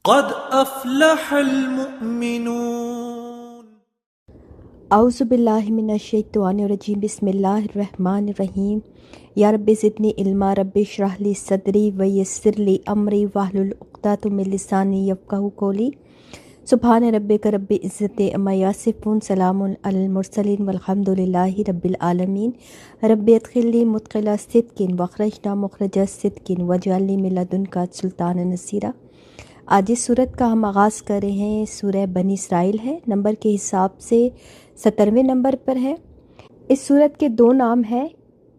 قد افلح المؤمنون۔ اعوذ باللہ من الشیطان الرجیم، بسم اللہ الرحمن الرحیم۔ یا رب زدنی علما، رب اشرح لی صدری ویسر لی امری واحلل عقدۃ من لسانی یفقہوا قولی۔ سبحان ربک رب العزۃ عما یصفون، سلام علی المرسلین والحمد للہ رب العالمین۔ رب ادخلنی مدخل صدق واخرجنی مخرج صدق واجعلنی من لدنک سلطانا نصیرا۔ آج اس سورت کا ہم آغاز کر رہے ہیں، سورہ بنی اسرائیل ہے، نمبر کے حساب سے 17ویں نمبر پر ہے۔ اس سورت کے دو نام ہیں،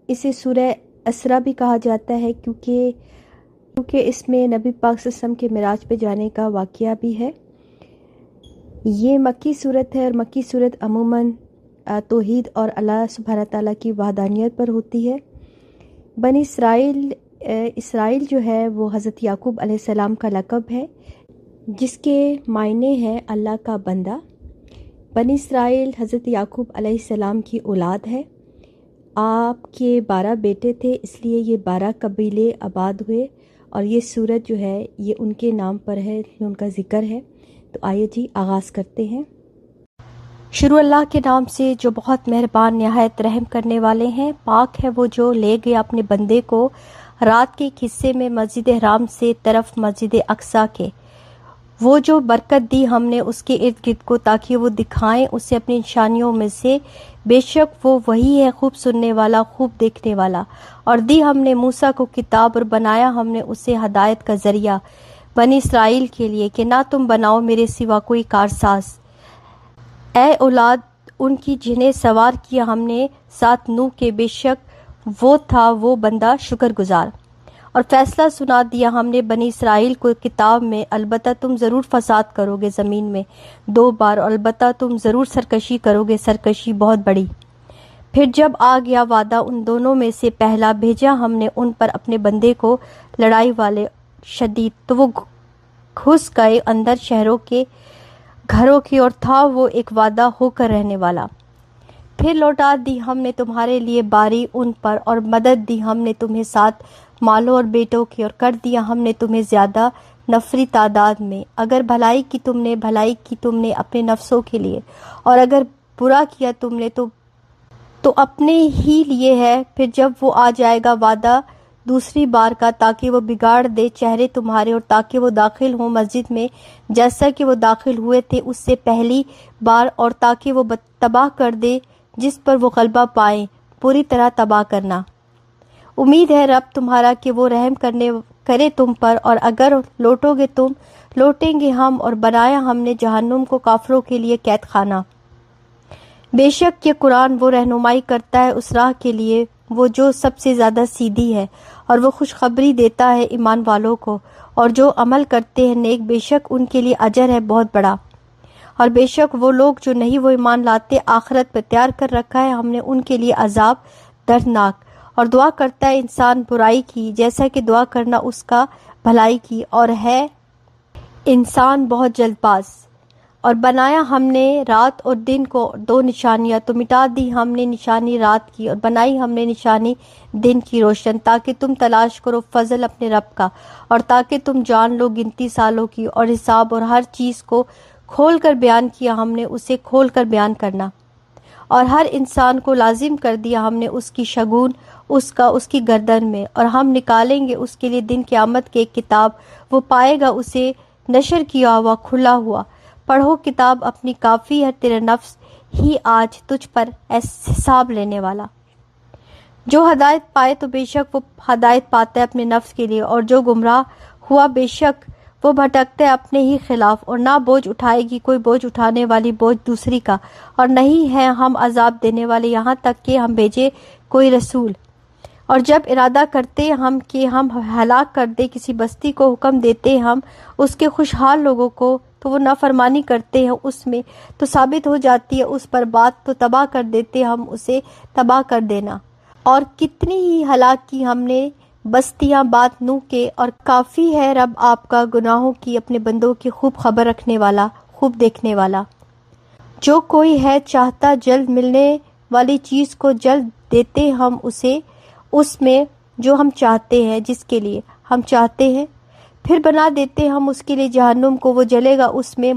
اسے سورہ اسرا بھی کہا جاتا ہے کیونکہ اس میں نبی پاک صلی اللہ علیہ وسلم کے معراج پہ جانے کا واقعہ بھی ہے۔ یہ مکی صورت ہے اور مکی صورت عموماً توحید اور اللہ سبحانہ تعالیٰ کی وحدانیت پر ہوتی ہے۔ بنی اسرائیل جو ہے وہ حضرت یعقوب علیہ السلام کا لقب ہے، جس کے معنی ہیں اللہ کا بندہ۔ بنی اسرائیل حضرت یعقوب علیہ السلام کی اولاد ہے۔ آپ کے 12 بیٹے تھے، اس لیے یہ 12 قبیلے آباد ہوئے، اور یہ سورت جو ہے یہ ان کے نام پر ہے، ان کا ذکر ہے۔ تو آئیے جی آغاز کرتے ہیں۔ شروع اللہ کے نام سے جو بہت مہربان نہایت رحم کرنے والے ہیں۔ پاک ہے وہ جو لے گیا اپنے بندے کو رات کے ایک حصے میں مسجد حرام سے طرف مسجد اقصیٰ کے، وہ جو برکت دی ہم نے اس کے ارد گرد کو تاکہ وہ دکھائیں اسے اپنی نشانیوں میں سے، بے شک وہ وہی ہے خوب سننے والا خوب دیکھنے والا۔ اور دی ہم نے موسیٰ کو کتاب اور بنایا ہم نے اسے ہدایت کا ذریعہ بنی اسرائیل کے لیے کہ نہ تم بناؤ میرے سوا کوئی کارساز، اے اولاد ان کی جنہیں سوار کیا ہم نے ساتھ نوح کے، بے شک وہ تھا وہ بندہ شکر گزار۔ اور فیصلہ سنا دیا ہم نے بنی اسرائیل کو کتاب میں، البتہ تم ضرور فساد کرو گے زمین میں 2 بار، اور البتہ تم ضرور سرکشی کرو گے، سرکشی بہت بڑی۔ پھر جب آ گیا وعدہ ان دونوں میں سے پہلا، بھیجا ہم نے ان پر اپنے بندے کو لڑائی والے شدید، تو وہ گھس گئے اندر شہروں کے گھروں کی، اور تھا وہ ایک وعدہ ہو کر رہنے والا۔ پھر لوٹا دی ہم نے تمہارے لیے باری ان پر، اور مدد دی ہم نے تمہیں ساتھ مالوں اور بیٹوں کی، اور کر دیا ہم نے تمہیں زیادہ نفری تعداد میں۔ اگر بھلائی کی تم نے اپنے نفسوں کے لیے، اور اگر برا کیا تم نے تو اپنے ہی لیے ہے۔ پھر جب وہ آ جائے گا وعدہ دوسری بار کا، تاکہ وہ بگاڑ دے چہرے تمہارے، اور تاکہ وہ داخل ہوں مسجد میں جیسا کہ وہ داخل ہوئے تھے اس سے پہلی بار، اور تاکہ وہ تباہ کر دے جس پر وہ غلبہ پائیں، پوری طرح تباہ کرنا۔ امید ہے رب تمہارا کہ وہ رحم کرے تم پر، اور اگر لوٹو گے تم لوٹیں گے ہم، اور بنایا ہم نے جہنم کو کافروں کے لیے قید خانہ۔ بے شک یہ قرآن وہ رہنمائی کرتا ہے اس راہ کے لیے وہ جو سب سے زیادہ سیدھی ہے، اور وہ خوشخبری دیتا ہے ایمان والوں کو، اور جو عمل کرتے ہیں نیک، بے شک ان کے لیے اجر ہے بہت بڑا۔ اور بے شک وہ لوگ جو نہیں وہ ایمان لاتے، آخرت پر تیار کر رکھا ہے ہم نے ان کے لیے عذاب دردناک۔ اور دعا کرتا ہے انسان برائی کی جیسا کہ دعا کرنا اس کا بھلائی کی، اور ہے انسان بہت جلد باز۔ اور بنایا ہم نے رات اور دن کو 2 نشانیاں، تو مٹا دی ہم نے نشانی رات کی، اور بنائی ہم نے نشانی دن کی روشن، تاکہ تم تلاش کرو فضل اپنے رب کا، اور تاکہ تم جان لو گنتی سالوں کی اور حساب، اور ہر چیز کو کھول کر بیان کیا ہم نے اسے کھول کر بیان کرنا، اور ہر انسان کو لازم کر دیا ہم نے اس کی شگون اس کی گردن میں، اور ہم نکالیں گے اس کے لیے دن قیامت کے ایک کتاب، وہ پائے گا اسے نشر کیا ہوا کھلا ہوا۔ پڑھو کتاب اپنی، کافی ہے تیرا نفس ہی آج تجھ پر حساب لینے والا۔ جو ہدایت پائے تو بے شک وہ ہدایت پاتا ہے اپنے نفس کے لیے، اور جو گمراہ ہوا بے شک وہ بھٹکتا ہے اپنے ہی خلاف۔ اور نہ بوجھ اٹھائے گی کوئی بوجھ اٹھانے والی بوجھ دوسری کا، اور نہیں ہے ہم عذاب دینے والے یہاں تک کہ ہم بھیجے کوئی رسول۔ اور جب ارادہ کرتے ہم کہ ہم ہلاک کر دے کسی بستی کو، حکم دیتے ہم اس کے خوشحال لوگوں کو، تو وہ نافرمانی کرتے ہیں اس میں، تو ثابت ہو جاتی ہے اس پر بات، تو تباہ کر دیتے ہم اسے تباہ کر دینا۔ اور کتنی ہی ہلاک کی ہم نے بستیاں بات نوح کے، اور کافی ہے رب آپ کا گناہوں کی اپنے بندوں کی خوب خبر رکھنے والا خوب دیکھنے والا۔ جو کوئی ہے چاہتا جلد ملنے والی چیز کو جلد دیتے ہم اسے، اس میں جو ہم چاہتے ہیں جس کے لیے ہم چاہتے ہیں، پھر بنا دیتے ہم اس کے لیے جہنم کو، وہ جلے گا اس میں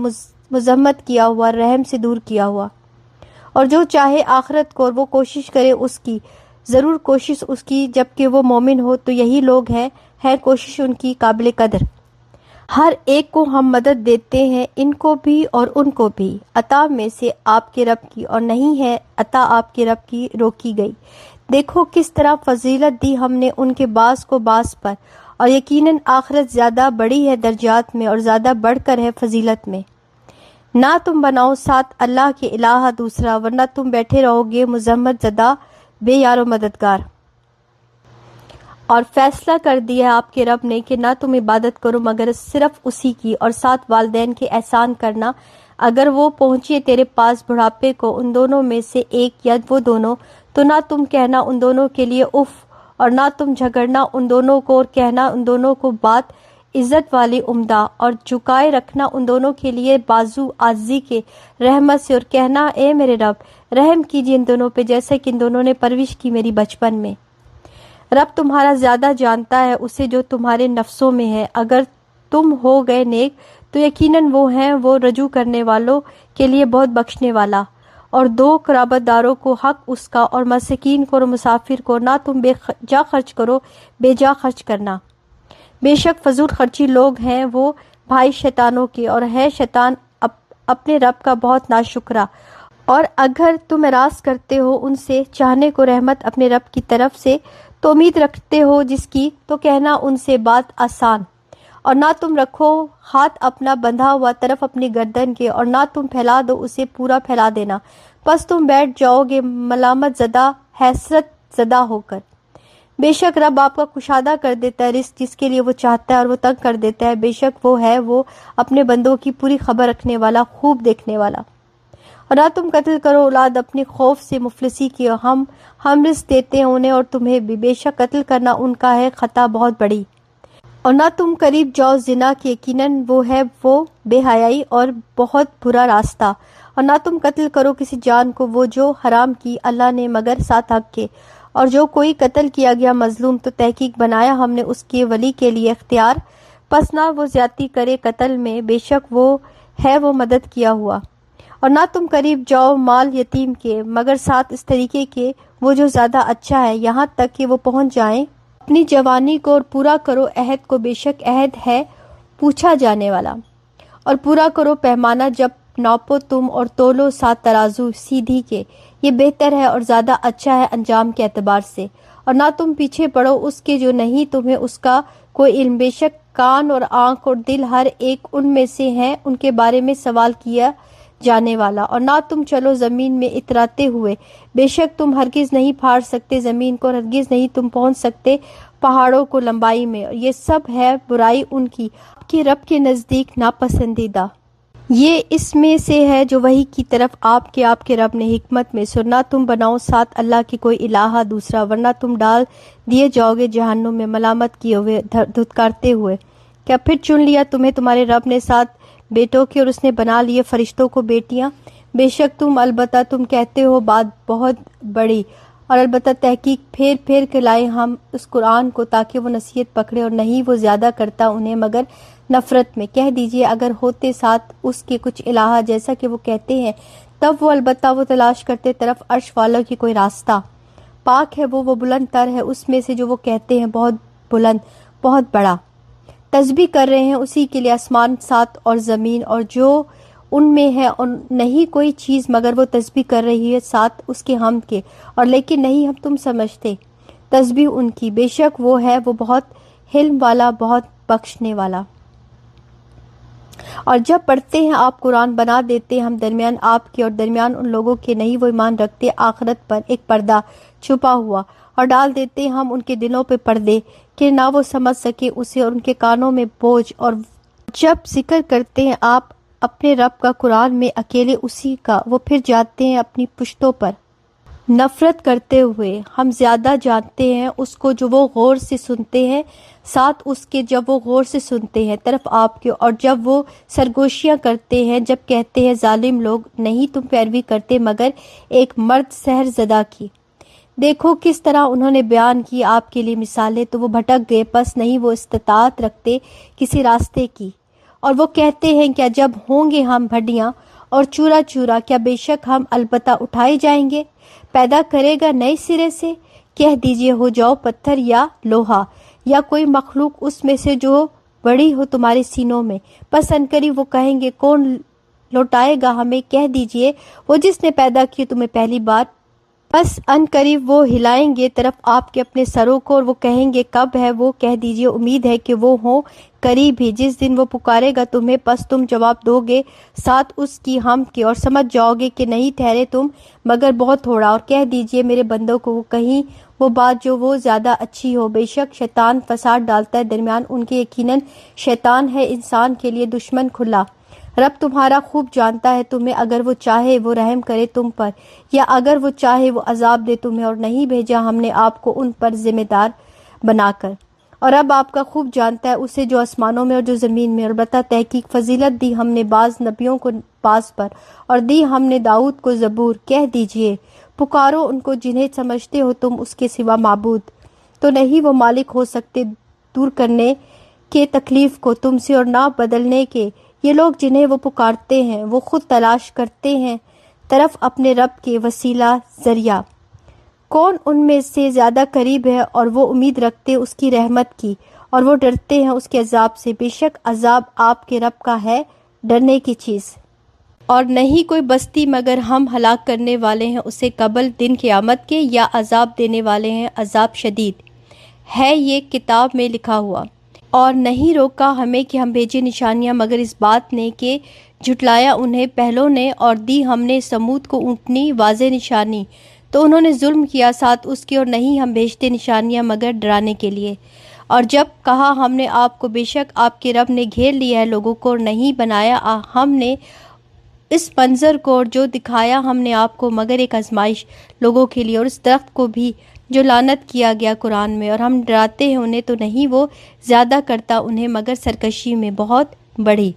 مذمت کیا ہوا، رحم سے دور کیا ہوا۔ اور جو چاہے آخرت کو اور وہ کوشش کرے اس کی، ضرور کوشش اس کی جبکہ وہ مومن ہو، تو یہی لوگ ہیں کوشش ان کی قابل قدر۔ ہر ایک کو ہم مدد دیتے ہیں، ان کو بھی اور ان کو بھی، عطا میں سے آپ کے رب کی، اور نہیں ہے عطا آپ کے رب کی روکی گئی۔ دیکھو کس طرح فضیلت دی ہم نے ان کے بعض کو بعض پر، اور یقیناً آخرت زیادہ بڑی ہے درجات میں اور زیادہ بڑھ کر ہے فضیلت میں۔ نہ تم بناؤ ساتھ اللہ کے الہ دوسرا، ورنہ تم بیٹھے رہو گے مذمت زدہ بے یار و مددگار۔ اور فیصلہ کر دیا آپ کے رب نے کہ نہ تم عبادت کرو مگر صرف اسی کی، اور ساتھ والدین کے احسان کرنا۔ اگر وہ پہنچے تیرے پاس بڑھاپے کو، ان دونوں میں سے ایک یا وہ دونوں، تو نہ تم کہنا ان دونوں کے لیے اف، اور نہ تم جھگڑنا ان دونوں کو، اور کہنا ان دونوں کو بات عزت والی عمدہ، اور جھکائے رکھنا ان دونوں کے لیے بازو عاجزی کے رحمت سے، اور کہنا اے میرے رب رحم کیجیے ان دونوں پہ جیسا کہ ان دونوں نے پرورش کی میری بچپن میں۔ رب تمہارا زیادہ جانتا ہے اسے جو تمہارے نفسوں میں ہے۔ اگر تم ہو گئے نیک تو یقیناً وہ ہیں وہ رجوع کرنے والوں کے لیے بہت بخشنے والا۔ اور دو قرابت داروں کو حق اس کا، اور مسکین کو اور مسافر کو، نہ تم بے جا خرچ کرو، بے جا خرچ کرنا۔ بے شک فضول خرچی لوگ ہیں وہ بھائی شیطانوں کے، اور ہے شیطان اپنے رب کا بہت ناشکرا۔ اور اگر تم اعراض کرتے ہو ان سے چاہنے کو رحمت اپنے رب کی طرف سے، تو امید رکھتے ہو جس کی، تو کہنا ان سے بات آسان۔ اور نہ تم رکھو ہاتھ اپنا بندھا ہوا طرف اپنی گردن کے، اور نہ تم پھیلا دو اسے پورا پھیلا دینا، پس تم بیٹھ جاؤ گے ملامت زدہ حسرت زدہ ہو کر۔ بے شک رب آپ کا کشادہ کر دیتا ہے رزق جس کے لیے وہ چاہتا ہے، اور وہ تنگ کر دیتا ہے، بے شک وہ اپنے بندوں کی پوری خبر رکھنے والا، خوب دیکھنے والا۔ اور نہ تم قتل کرو اولاد اپنے خوف سے مفلسی کی، ہم رزق دیتے ہیں انہیں اور تمہیں بھی، بے شک قتل کرنا ان کا ہے خطا بہت بڑی۔ اور نہ تم قریب جاؤ زنا کے، یقیناً وہ بے حیائی اور بہت برا راستہ۔ اور نہ تم قتل کرو کسی جان کو وہ جو حرام کی اللہ نے مگر ساتھ حق کے، اور جو کوئی قتل کیا گیا مظلوم تو تحقیق بنایا ہم نے اس کے ولی کے لیے اختیار، پس نہ وہ زیادتی کرے قتل میں، بے شک وہ مدد کیا ہوا۔ اور نہ تم قریب جاؤ مال یتیم کے مگر ساتھ اس طریقے کے وہ جو زیادہ اچھا ہے، یہاں تک کہ وہ پہنچ جائیں اپنی جوانی کو، اور پورا کرو عہد کو، بے شک عہد ہے پوچھا جانے والا۔ اور پورا کرو پیمانہ جب ناپو تم، اور تولو ساتھ ترازو سیدھی کے، یہ بہتر ہے اور زیادہ اچھا ہے انجام کے اعتبار سے۔ اور نہ تم پیچھے پڑو اس کے جو نہیں تمہیں اس کا کوئی علم، بے شک کان اور آنکھ اور دل ہر ایک ان میں سے ہیں ان کے بارے میں سوال کیا جانے والا۔ اور نہ تم چلو زمین میں اتراتے ہوئے، بے شک تم ہرگز نہیں پھاڑ سکتے زمین کو، اور ہرگز نہیں تم پہنچ سکتے پہاڑوں کو لمبائی میں، اور یہ سب ہے برائی ان کی آپ کے رب کے نزدیک ناپسندیدہ۔ یہ اس میں سے ہے جو وحی کی طرف آپ کے رب نے حکمت میں سے، اور نہ تم بناؤ ساتھ اللہ کی کوئی الہ دوسرا، ورنہ تم ڈال دیے جاؤ گے جہنم میں ملامت کیے ہوئے دھتکارتے ہوئے۔ کیا پھر چن لیا تمہیں تمہارے رب نے ساتھ بیٹوں کی، اور اس نے بنا لیے فرشتوں کو بیٹیاں؟ بے شک البتہ تم کہتے ہو بات بہت بڑی، اور البتہ تحقیق پھیر کے لائے ہم اس قرآن کو تاکہ وہ نصیحت پکڑے، اور نہیں وہ زیادہ کرتا انہیں مگر نفرت میں۔ کہہ دیجئے اگر ہوتے ساتھ اس کے کچھ الہ جیسا کہ وہ کہتے ہیں، تب البتہ وہ تلاش کرتے طرف عرش والوں کی کوئی راستہ۔ پاک ہے وہ بلند تر ہے اس میں سے جو وہ کہتے ہیں، بہت بلند بہت بڑا۔ تسبیح کر رہے ہیں اسی کے لیے آسمان سات اور زمین اور جو ان میں ہے، اور نہیں کوئی چیز مگر وہ تسبیح کر رہی ہے ساتھ اس کے حمد کے، اور لیکن نہیں ہم تم سمجھتے تسبیح ان کی، بے شک وہ بہت حلم والا بہت بخشنے والا۔ اور جب پڑھتے ہیں آپ قرآن بنا دیتے ہم درمیان آپ کے اور درمیان ان لوگوں کے نہیں وہ ایمان رکھتے آخرت پر ایک پردہ چھپا ہوا، اور ڈال دیتے ہم ان کے دلوں پہ پردے کہ نہ وہ سمجھ سکے اسے، اور ان کے کانوں میں بوجھ۔ اور جب ذکر کرتے ہیں آپ اپنے رب کا قرآن میں اکیلے اسی کا، وہ پھر جاتے ہیں اپنی پشتوں پر نفرت کرتے ہوئے۔ ہم زیادہ جانتے ہیں اس کو جو وہ غور سے سنتے ہیں، ساتھ اس کے جب وہ غور سے سنتے ہیں طرف آپ کے، اور جب وہ سرگوشیاں کرتے ہیں جب کہتے ہیں ظالم لوگ نہیں تم پیروی کرتے مگر ایک مرد سحر زدہ کی۔ دیکھو کس طرح انہوں نے بیان کی آپ کے لیے مثالیں، تو وہ بھٹک گئے، پس نہیں وہ استطاعت رکھتے کسی راستے کی، اور وہ کہتے ہیں کیا جب ہوں گے ہم ہڈیاں اور چورا چورا، کیا بے شک ہم البتہ اٹھائے جائیں گے؟ پیدا کرے گا نئے سرے سے؟ کہہ دیجئے ہو جاؤ پتھر یا لوہا یا کوئی مخلوق اس میں سے جو بڑی ہو تمہارے سینوں میں، پس عنقریب وہ کہیں گے کون لوٹائے گا ہمیں؟ کہہ دیجئے وہ جس نے پیدا کی تمہیں پہلی بار، بس ان قریب وہ ہلائیں گے طرف آپ کے اپنے سروں کو، اور وہ کہیں گے کب ہے وہ؟ کہہ دیجئے امید ہے کہ وہ ہوں قریب ہی، جس دن وہ پکارے گا تمہیں، پس تم جواب دو گے ساتھ اس کی حمد کے، اور سمجھ جاؤ گے کہ نہیں ٹھہرے تم مگر بہت تھوڑا۔ اور کہہ دیجئے میرے بندوں کو وہ کہیں وہ بات جو وہ زیادہ اچھی ہو، بے شک شیطان فساد ڈالتا ہے درمیان ان کے، یقیناً شیطان ہے انسان کے لیے دشمن کھلا۔ رب تمہارا خوب جانتا ہے تمہیں، اگر وہ چاہے وہ رحم کرے تم پر، یا اگر وہ چاہے وہ عذاب دے تمہیں، اور نہیں بھیجا ہم نے آپ کو ان پر ذمہ دار بنا کر۔ اور رب آپ کا خوب جانتا ہے اسے جو آسمانوں میں اور جو زمین میں، اور البتہ تحقیق فضیلت دی ہم نے بعض نبیوں کو بعض پر، اور دی ہم نے داؤد کو زبور۔ کہہ دیجئے پکارو ان کو جنہیں سمجھتے ہو تم اس کے سوا معبود، تو نہیں وہ مالک ہو سکتے دور کرنے کے تکلیف کو تم سے اور نہ بدلنے کے۔ یہ لوگ جنہیں وہ پکارتے ہیں وہ خود تلاش کرتے ہیں طرف اپنے رب کے وسیلہ ذریعہ، کون ان میں سے زیادہ قریب ہے، اور وہ امید رکھتے اس کی رحمت کی، اور وہ ڈرتے ہیں اس کے عذاب سے، بے شک عذاب آپ کے رب کا ہے ڈرنے کی چیز۔ اور نہیں کوئی بستی مگر ہم ہلاک کرنے والے ہیں اسے قبل دن قیامت کے، یا عذاب دینے والے ہیں عذاب شدید ہے یہ کتاب میں لکھا ہوا۔ اور نہیں روکا ہمیں کہ ہم بھیجے نشانیاں مگر اس بات نے کہ جھٹلایا انہیں پہلوں نے، اور دی ہم نے سمود کو اونٹنی واضح نشانی، تو انہوں نے ظلم کیا ساتھ اس کے، اور نہیں ہم بھیجتے نشانیاں مگر ڈرانے کے لیے۔ اور جب کہا ہم نے آپ کو بے شک آپ کے رب نے گھیر لیا ہے لوگوں کو، اور نہیں بنایا ہم نے اس منظر کو، اور جو دکھایا ہم نے آپ کو مگر ایک آزمائش لوگوں کے لیے، اور اس درخت کو بھی جو لعنت کیا گیا قرآن میں، اور ہم ڈراتے ہیں انہیں، تو نہیں وہ زیادہ کرتا انہیں مگر سرکشی میں بہت بڑی۔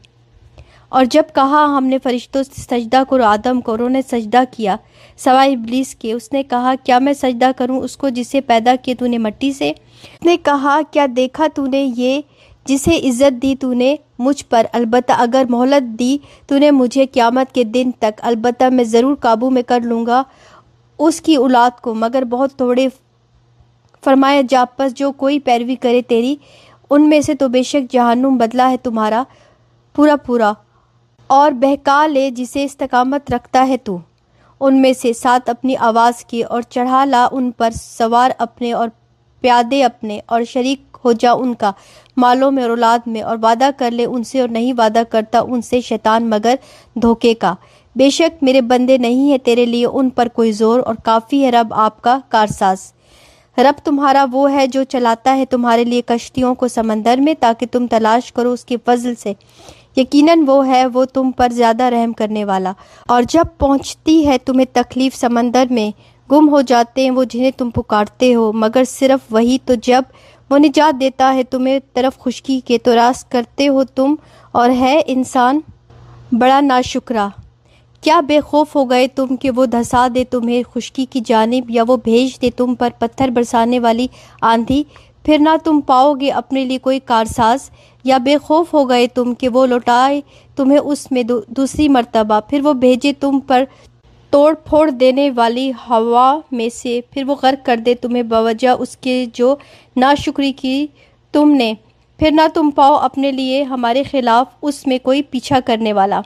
اور جب کہا ہم نے فرشتوں سے سجدہ کرو آدم کو، اور انہوں نے سجدہ کیا سوائے ابلیس کے، اس نے کہا کیا میں سجدہ کروں اس کو جسے پیدا کیے تو نے مٹی سے؟ اس نے کہا کیا دیکھا تو نے یہ جسے عزت دی تو نے مجھ پر، البتہ اگر مہلت دی تو نے مجھے قیامت کے دن تک، البتہ میں ضرور قابو میں کر لوں گا اس کی اولاد کو مگر بہت تھوڑے۔ فرمایا جا پس جو کوئی پیروی کرے تیری ان میں سے، تو بے شک جہنم بدلہ ہے تمہارا پورا پورا، اور بہکا لے جسے استقامت رکھتا ہے تو ان میں سے ساتھ اپنی آواز کی، اور چڑھا لا ان پر سوار اپنے اور پیادے اپنے، اور شریک ہو جا ان کا مالوں میں اور اولاد میں، اور وعدہ کر لے ان سے، اور نہیں وعدہ کرتا ان سے شیطان مگر دھوکے کا۔ بے شک میرے بندے نہیں ہے تیرے لیے ان پر کوئی زور، اور کافی ہے رب آپ کا کارساز۔ رب تمہارا وہ ہے جو چلاتا ہے تمہارے لیے کشتیوں کو سمندر میں، تاکہ تم تلاش کرو اس کے فضل سے، یقیناً وہ ہے وہ تم پر زیادہ رحم کرنے والا۔ اور جب پہنچتی ہے تمہیں تکلیف سمندر میں، گم ہو جاتے ہیں وہ جنہیں تم پکارتے ہو مگر صرف وہی، تو جب وہ نجات دیتا ہے تمہیں طرف خشکی کے، تو راست کرتے ہو تم، اور ہے انسان بڑا ناشکرا۔ کیا بے خوف ہو گئے تم کہ وہ دھسا دے تمہیں خشکی کی جانب، یا وہ بھیج دے تم پر پتھر برسانے والی آندھی، پھر نہ تم پاؤ گے اپنے لیے کوئی کارساز؟ یا بے خوف ہو گئے تم کہ وہ لوٹائے تمہیں اس میں دوسری مرتبہ، پھر وہ بھیجے تم پر توڑ پھوڑ دینے والی ہوا میں سے، پھر وہ غرق کر دے تمہیں بوجہ اس کے جو ناشکری کی تم نے، پھر نہ تم پاؤ اپنے لیے ہمارے خلاف اس میں کوئی پیچھا کرنے والا۔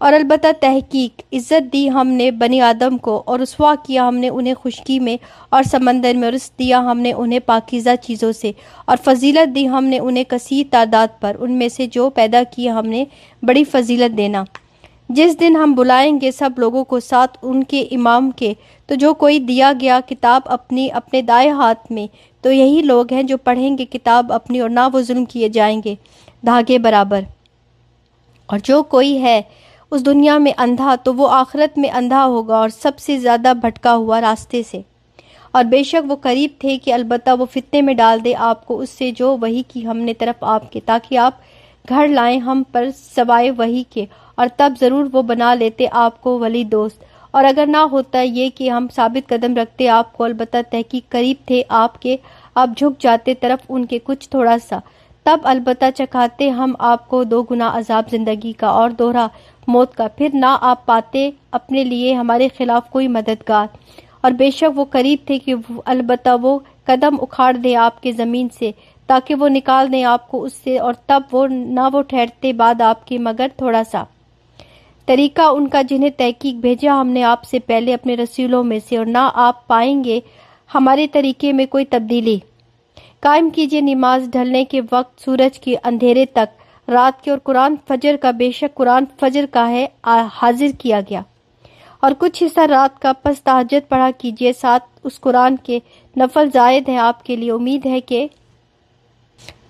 اور البتہ تحقیق عزت دی ہم نے بنی آدم کو، اور رسوا کیا ہم نے انہیں خشکی میں اور سمندر میں، اور رزق دیا ہم نے انہیں پاکیزہ چیزوں سے، اور فضیلت دی ہم نے انہیں کثیر تعداد پر، ان میں سے جو پیدا کیا ہم نے بڑی فضیلت دینا۔ جس دن ہم بلائیں گے سب لوگوں کو ساتھ ان کے امام کے، تو جو کوئی دیا گیا کتاب اپنی اپنے دائیں ہاتھ میں، تو یہی لوگ ہیں جو پڑھیں گے کتاب اپنی، اور نہ وہ ظلم کیے جائیں گے دھاگے برابر۔ اور جو کوئی ہے اس دنیا میں اندھا، تو وہ آخرت میں اندھا ہوگا اور سب سے زیادہ بھٹکا ہوا راستے سے۔ اور بے شک وہ قریب تھے کہ البتہ وہ فتنے میں ڈال دے آپ کو اس سے جو وحی کی ہم نے طرف آپ کے، تاکہ آپ گھر لائیں ہم پر سوائے وحی کے، اور تب ضرور وہ بنا لیتے آپ کو ولی دوست، اور اگر نہ ہوتا یہ کہ ہم ثابت قدم رکھتے آپ کو، البتہ تحقیق قریب تھے آپ کے، آپ جھک جاتے طرف ان کے کچھ تھوڑا سا، تب البتہ چکھاتے ہم آپ کو 2 گنا عذاب زندگی کا اور دوہرا موت کا، پھر نہ آپ پاتے اپنے لیے ہمارے خلاف کوئی مددگار۔ اور بے شک وہ قریب تھے کہ البتہ وہ قدم اکھاڑ دیں آپ کے زمین سے، تاکہ وہ نکال دیں آپ کو اس سے، اور تب وہ ٹھہرتے بعد آپ کے مگر تھوڑا سا طریقہ ان کا جنہیں تحقیق بھیجا ہم نے آپ سے پہلے اپنے رسولوں میں سے، اور نہ آپ پائیں گے ہمارے طریقے میں کوئی تبدیلی۔ قائم کیجئے نماز ڈھلنے کے وقت سورج کے اندھیرے تک رات کے، اور قرآن فجر کا، بے شک قرآن فجر کا ہے حاضر کیا گیا، اور کچھ حصہ رات کا، پس تہجد پڑھا کیجئے ساتھ اس قرآن کے، نفل زائد ہیں آپ کے لیے، امید ہے کہ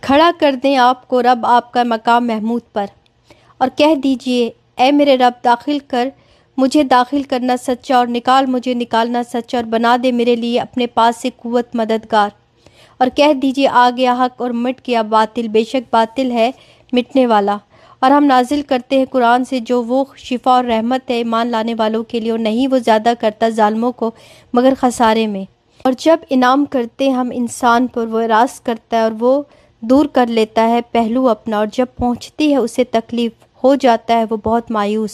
کھڑا کر دیں آپ کو رب آپ کا مقام محمود پر، اور کہہ دیجئے اے میرے رب داخل کر مجھے داخل کرنا سچا، اور نکال مجھے نکالنا سچا، اور بنا دے میرے لیے اپنے پاس سے قوت مددگار، اور کہہ دیجئے آ گیا حق اور مٹ گیا باطل، بے شک باطل ہے مٹنے والا، اور ہم نازل کرتے ہیں قرآن سے جو وہ شفا اور رحمت ہے ایمان لانے والوں کے لیے، اور نہیں وہ زیادہ کرتا ظالموں کو مگر خسارے میں۔ اور جب انعام کرتے ہم انسان پر وہ اراض کرتا ہے اور وہ دور کر لیتا ہے پہلو اپنا، اور جب پہنچتی ہے اسے تکلیف ہو جاتا ہے وہ بہت مایوس۔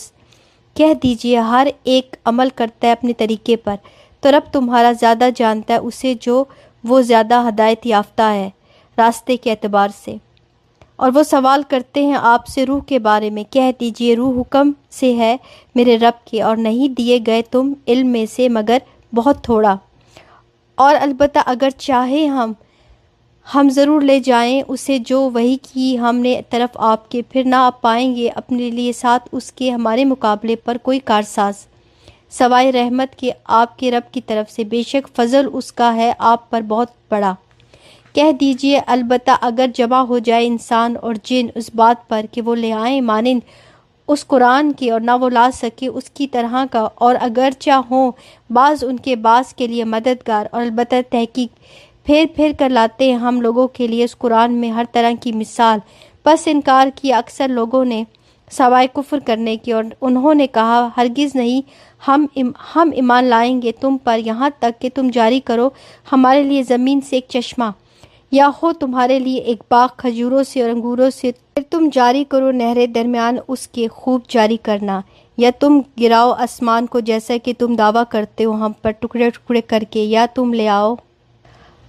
کہہ دیجئے ہر ایک عمل کرتا ہے اپنے طریقے پر، تو رب تمہارا زیادہ جانتا ہے اسے جو وہ زیادہ ہدایت یافتہ ہے راستے کے اعتبار سے۔ اور وہ سوال کرتے ہیں آپ سے روح کے بارے میں، کہہ دیجئے روح حکم سے ہے میرے رب کے، اور نہیں دیے گئے تم علم میں سے مگر بہت تھوڑا، اور البتہ اگر چاہے ہم ضرور لے جائیں اسے جو وحی کی ہم نے طرف آپ کے، پھر نہ آپ پائیں گے اپنے لیے ساتھ اس کے ہمارے مقابلے پر کوئی کارساز، سوائے رحمت کے آپ کے رب کی طرف سے، بے شک فضل اس کا ہے آپ پر بہت بڑا۔ کہہ دیجئے البتہ اگر جمع ہو جائے انسان اور جن اس بات پر کہ وہ لے آئیں مانند اس قرآن کے، اور نہ وہ لا سکے اس کی طرح کا، اور اگرچہ ہوں بعض ان کے بعض کے لیے مددگار، اور البتہ تحقیق پھر کر لاتے ہیں ہم لوگوں کے لیے اس قرآن میں ہر طرح کی مثال، بس انکار کیا اکثر لوگوں نے سوائے کفر کرنے کے، اور انہوں نے کہا ہرگز نہیں ہم ایمان لائیں گے تم پر یہاں تک کہ تم جاری کرو ہمارے لیے زمین سے ایک چشمہ، یا ہو تمہارے لیے ایک باغ کھجوروں سے اور انگوروں سے، پھر تم جاری کرو نہریں درمیان اس کے، خوب جاری کرنا، یا تم گراؤ آسمان کو جیسا کہ تم دعویٰ کرتے ہو ہم پر ٹکڑے ٹکڑے کر کے، یا تم لے آؤ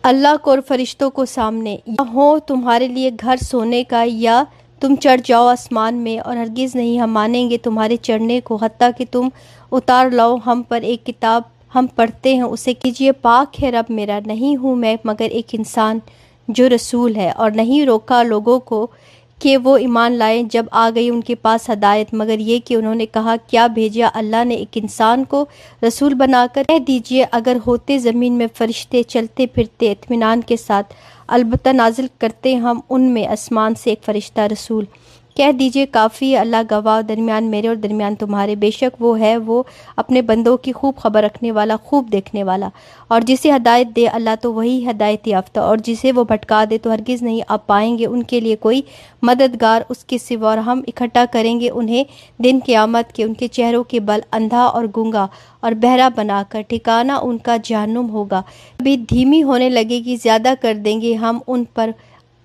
اللہ کو اور فرشتوں کو سامنے، یا ہو تمہارے لیے گھر سونے کا، یا تم چڑھ جاؤ آسمان میں، اور ہرگز نہیں ہم مانیں گے تمہارے چڑھنے کو حتیٰ کہ تم اتار لاؤ ہم پر ایک کتاب ہم پڑھتے ہیں اسے، کیجئے پاک ہے رب میرا، نہیں ہوں میں مگر ایک انسان جو رسول ہے، اور نہیں روکا لوگوں کو کہ وہ ایمان لائیں جب آ گئی ان کے پاس ہدایت، مگر یہ کہ انہوں نے کہا کیا بھیجا اللہ نے ایک انسان کو رسول بنا کر۔ کہہ دیجئے اگر ہوتے زمین میں فرشتے چلتے پھرتے اطمینان کے ساتھ، البتہ نازل کرتے ہم ان میں آسمان سے ایک فرشتہ رسول۔ کہہ دیجئے کافی ہے اللہ گواہ درمیان میرے اور درمیان تمہارے، بے شک وہ ہے وہ اپنے بندوں کی خوب خبر رکھنے والا، خوب دیکھنے والا۔ اور جسے ہدایت دے اللہ تو وہی ہدایت یافتہ، اور جسے وہ بھٹکا دے تو ہرگز نہیں آپ پائیں گے ان کے لیے کوئی مددگار اس کے سوا، اور ہم اکٹھا کریں گے انہیں دن قیامت کے، ان کے چہروں کے بل اندھا اور گونگا اور بہرا بنا کر، ٹھکانہ ان کا جہنم ہوگا، ابھی دھیمی ہونے لگے گی، زیادہ کر دیں گے ہم ان پر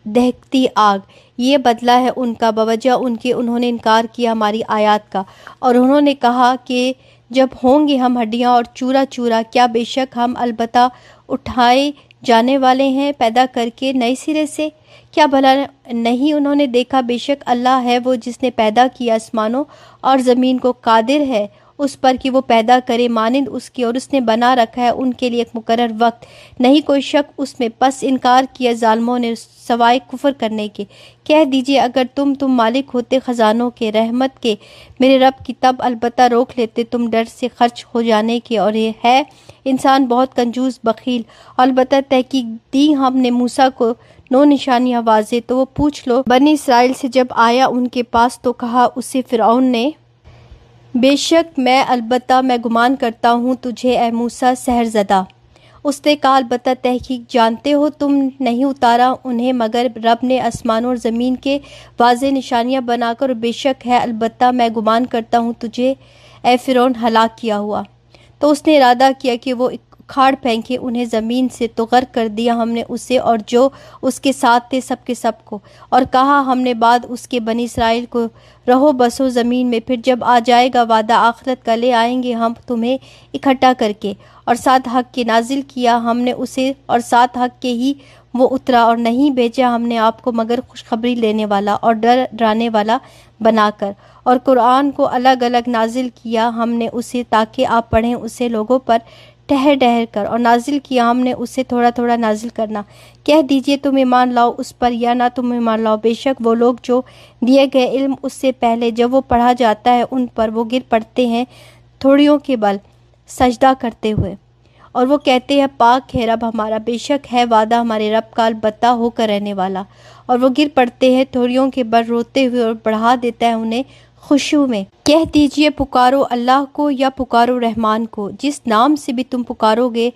دہکتی آگ، یہ بدلہ ہے ان کا بوجہ ان کے انہوں نے انکار کیا ہماری آیات کا، اور انہوں نے کہا کہ جب ہوں گے ہم ہڈیاں اور چورا چورا، کیا بے شک ہم البتہ اٹھائے جانے والے ہیں پیدا کر کے نئے سرے سے، کیا بھلا نہیں انہوں نے دیکھا بے شک اللہ ہے وہ جس نے پیدا کیا آسمانوں اور زمین کو، قادر ہے اس پر کہ وہ پیدا کرے مانند اس کے، اور اس نے بنا رکھا ہے ان کے لیے ایک مقرر وقت، نہیں کوئی شک اس میں، پس انکار کیا ظالموں نے سوائے کفر کرنے کے۔ کہہ دیجئے اگر تم مالک ہوتے خزانوں کے رحمت کے میرے رب کی، تب البتہ روک لیتے تم ڈر سے خرچ ہو جانے کے، اور یہ ہے انسان بہت کنجوس بخیل۔ البتہ تحقیق دی ہم نے موسیٰ کو 9 نشانیاں واضح، تو وہ پوچھ لو بنی اسرائیل سے جب آیا ان کے پاس، تو کہا اسے فرعون نے بے شک البتہ میں گمان کرتا ہوں تجھے اے موسیٰ سحر زدہ۔ اس نے کہا البتہ تحقیق جانتے ہو تم نہیں اتارا انہیں مگر رب نے آسمانوں اور زمین کے واضح نشانیاں بنا کر، اور بے شک ہے البتہ میں گمان کرتا ہوں تجھے اے فرعون ہلاک کیا ہوا۔ تو اس نے ارادہ کیا کہ وہ کھاڑ پھینکے، انہیں زمین سے تو غرق کر دیا ہم نے اسے اور جو اس کے ساتھ تھے سب کے سب کو، اور کہا ہم نے بعد اس کے بنی اسرائیل کو رہو بسو زمین میں، پھر جب آ جائے گا وعدہ آخرت کا لے آئیں گے ہم تمہیں اکٹھا کر کے، اور ساتھ حق کے نازل کیا ہم نے اسے، اور ساتھ حق کے ہی وہ اترا، اور نہیں بھیجا ہم نے آپ کو مگر خوشخبری لینے والا اور ڈرانے والا بنا کر، اور قرآن کو الگ الگ نازل کیا ہم نے اسے تاکہ آپ پڑھیں اسے لوگوں پر ٹھہر ٹھہر کر، اور نازل کیا ہم نے اسے تھوڑا تھوڑا نازل کرنا۔ کہہ دیجئے تم ایمان لاؤ اس پر یا نہ تم ایمان لاؤ، بے شک وہ لوگ جو دیے گئے علم اس سے پہلے جب وہ پڑھا جاتا ہے ان پر وہ گر پڑتے ہیں تھوڑیوں کے بل سجدہ کرتے ہوئے، اور وہ کہتے ہیں پاک ہے رب ہمارا، بے شک ہے وعدہ ہمارے رب کا البتہ ہو کر رہنے والا، اور وہ گر پڑتے ہیں تھوڑیوں کے بل روتے ہوئے، اور بڑھا دیتا ہے انہیں خشوع میں۔ کہہ دیجئے پکارو اللہ کو یا پکارو رحمان کو، جس نام سے بھی تم پکارو گے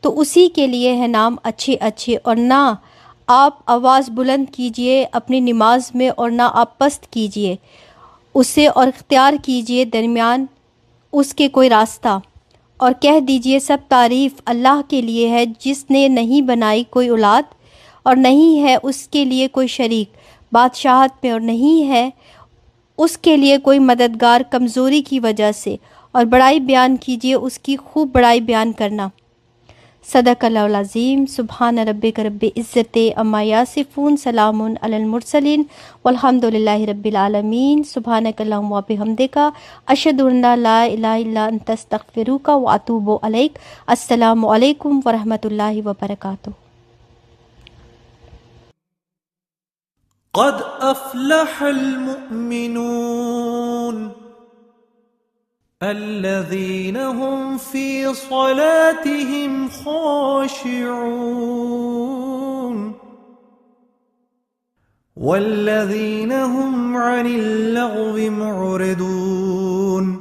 تو اسی کے لیے ہے نام اچھے اچھے، اور نہ آپ آواز بلند کیجئے اپنی نماز میں اور نہ آپ پست کیجئے اسے، اور اختیار کیجئے درمیان اس کے کوئی راستہ، اور کہہ دیجئے سب تعریف اللہ کے لیے ہے جس نے نہیں بنائی کوئی اولاد اور نہیں ہے اس کے لیے کوئی شریک بادشاہت میں، اور نہیں ہے اس کے لیے کوئی مددگار کمزوری کی وجہ سے، اور بڑائی بیان کیجئے اس کی خوب بڑائی بیان کرنا۔ صدق اللہ العظیم۔ سبحان ربک رب العزت عما یصفون، سلام علی المرسلین والحمد للہ رب العالمین۔ سبحانک اللہم و بحمدک، اشہد ان لا الہ الا انت، استغفرک و اتوب الیک۔ السلام علیکم ورحمۃ اللہ وبرکاتہ۔ قد افلح المؤمنون الذين هم في صلاتهم خاشعون والذين هم عن اللغو معرضون